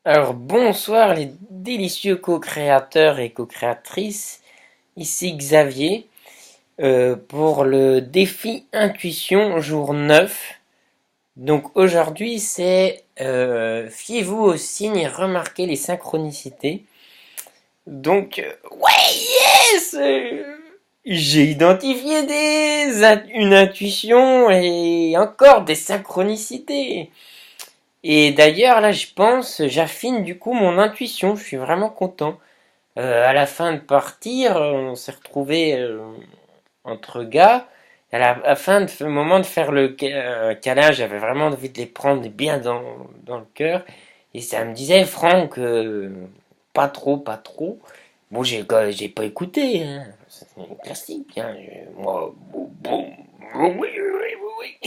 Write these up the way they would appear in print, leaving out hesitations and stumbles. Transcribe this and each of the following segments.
Alors bonsoir les délicieux co-créateurs et co-créatrices, ici Xavier pour le défi Intuition jour 9. Donc aujourd'hui c'est fiez-vous aux signes et remarquez les synchronicités. Donc ouais yes j'ai identifié une intuition et encore des synchronicités. Et d'ailleurs là je pense j'affine du coup mon intuition, je suis vraiment content. À la fin de partir, on s'est retrouvé entre gars. À la fin de ce moment de faire le câlin, j'avais vraiment envie de les prendre bien dans le cœur. Et ça me disait, Franck, pas trop, pas trop. Bon, j'ai pas écouté, hein. C'est un classique, hein. Moi, oui, oui, oui, oui.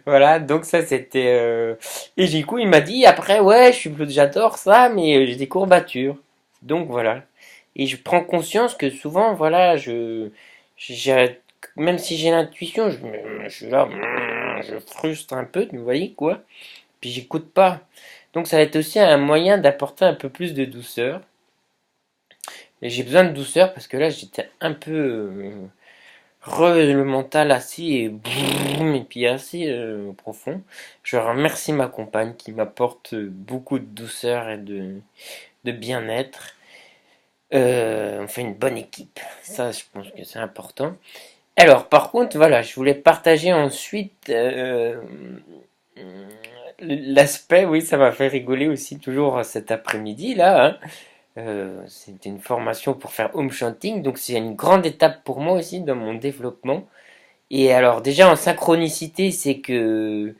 Voilà, donc ça c'était. Et du coup, il m'a dit après, ouais, j'adore ça, mais j'ai des courbatures. Donc voilà. Et je prends conscience que souvent, voilà, j'ai- même si j'ai l'intuition, je suis là, je frustre un peu, vous voyez quoi. Puis j'écoute pas. Donc ça va être aussi un moyen d'apporter un peu plus de douceur. Et j'ai besoin de douceur parce que là, j'étais un peu le mental assez et puis assez profond. Je remercie ma compagne qui m'apporte beaucoup de douceur et de bien-être. On fait une bonne équipe. Ça, je pense que c'est important. Alors, par contre, voilà, je voulais partager ensuite l'aspect, oui, ça m'a fait rigoler aussi toujours cet après-midi là, hein. C'était une formation pour faire home chanting, donc c'est une grande étape pour moi aussi dans mon développement. Et alors déjà en synchronicité, c'est que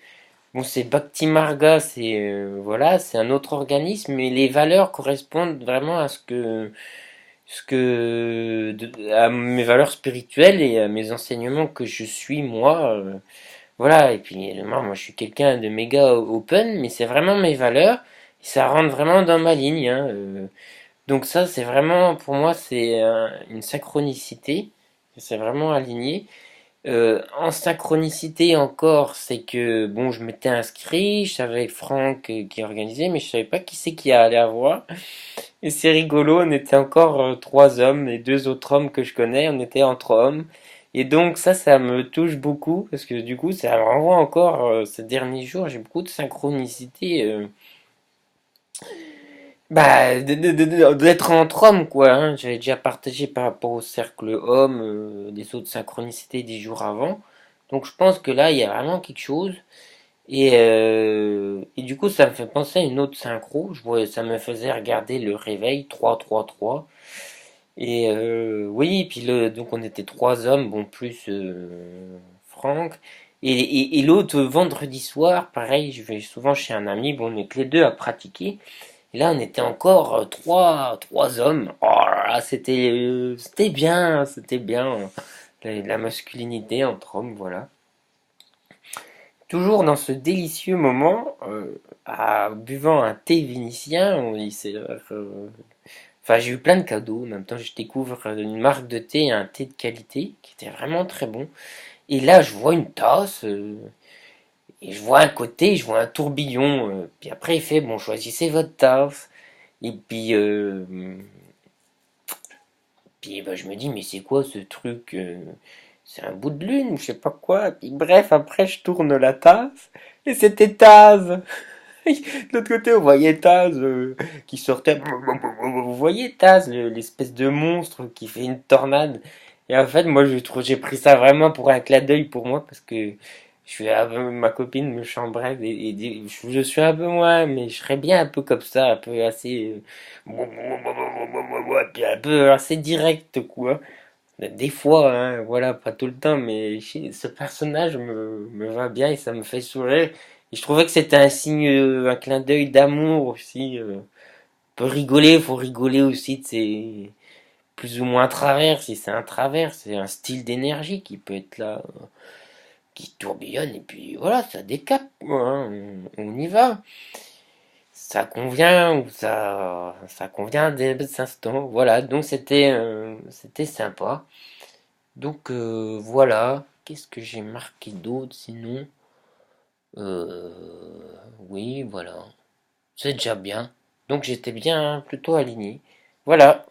bon, c'est Bhakti Marga, c'est voilà, c'est un autre organisme, mais les valeurs correspondent vraiment à à mes valeurs spirituelles et à mes enseignements que je suis moi. Voilà, et puis moi je suis quelqu'un de méga open, mais c'est vraiment mes valeurs. Et ça rentre vraiment dans ma ligne, hein. Donc ça, c'est vraiment pour moi c'est une synchronicité. C'est vraiment aligné. En synchronicité encore, c'est que bon, je m'étais inscrit, je savais Franck qui organisait, mais je savais pas qui c'est qui allait avoir. Et c'est rigolo, on était encore trois hommes et deux autres hommes que je connais, on était entre hommes. Et donc ça me touche beaucoup parce que du coup, ça me renvoie encore ces derniers jours, j'ai beaucoup de synchronicité. Bah, d'être entre hommes, quoi, hein. J'avais déjà partagé par rapport au cercle homme, des autres synchronicités des jours avant. Donc je pense que là, il y a vraiment quelque chose. Et du coup, ça me fait penser à une autre synchro. Ça me faisait regarder le réveil 3-3-3. Oui, puis donc on était trois hommes, bon, plus Franck. Et l'autre vendredi soir, pareil, je vais souvent chez un ami, bon, on est que les deux à pratiquer. Et là, on était encore trois hommes. Oh là là, c'était bien, c'était bien. La masculinité entre hommes, voilà. Toujours dans ce délicieux moment, buvant un thé vénitien, enfin, j'ai eu plein de cadeaux. En même temps, je découvre une marque de thé et un thé de qualité qui était vraiment très bon. Et là, je vois une tasse, et je vois un côté, je vois un tourbillon. Puis après, il fait, bon, choisissez votre tasse. Et puis bah, je me dis, mais c'est quoi ce truc c'est un bout de lune ou je sais pas quoi. Puis bref, après, je tourne la tasse. Et c'était Taz. De l'autre côté, on voyait Taz qui sortait. Vous voyez Taz, l'espèce de monstre qui fait une tornade. Et en fait, moi, j'ai pris ça vraiment pour un clin d'œil pour moi parce que ma copine me chambrait je suis un peu moi, mais je serais bien un peu comme ça, un peu assez, puis un peu assez direct quoi. Des fois, hein, voilà, pas tout le temps, mais ce personnage me va bien et ça me fait sourire. Et je trouvais que c'était un signe, un clin d'œil d'amour aussi. On peut rigoler, faut rigoler aussi de ses plus ou moins travers. Si c'est un travers, c'est un style d'énergie qui peut être là, qui tourbillonne et puis voilà, ça décape, quoi, hein, on y va. Ça convient ou ça convient des instants. Voilà, donc c'était sympa. Donc voilà, qu'est-ce que j'ai marqué d'autre sinon? Oui, voilà. C'est déjà bien. Donc j'étais bien plutôt aligné. Voilà.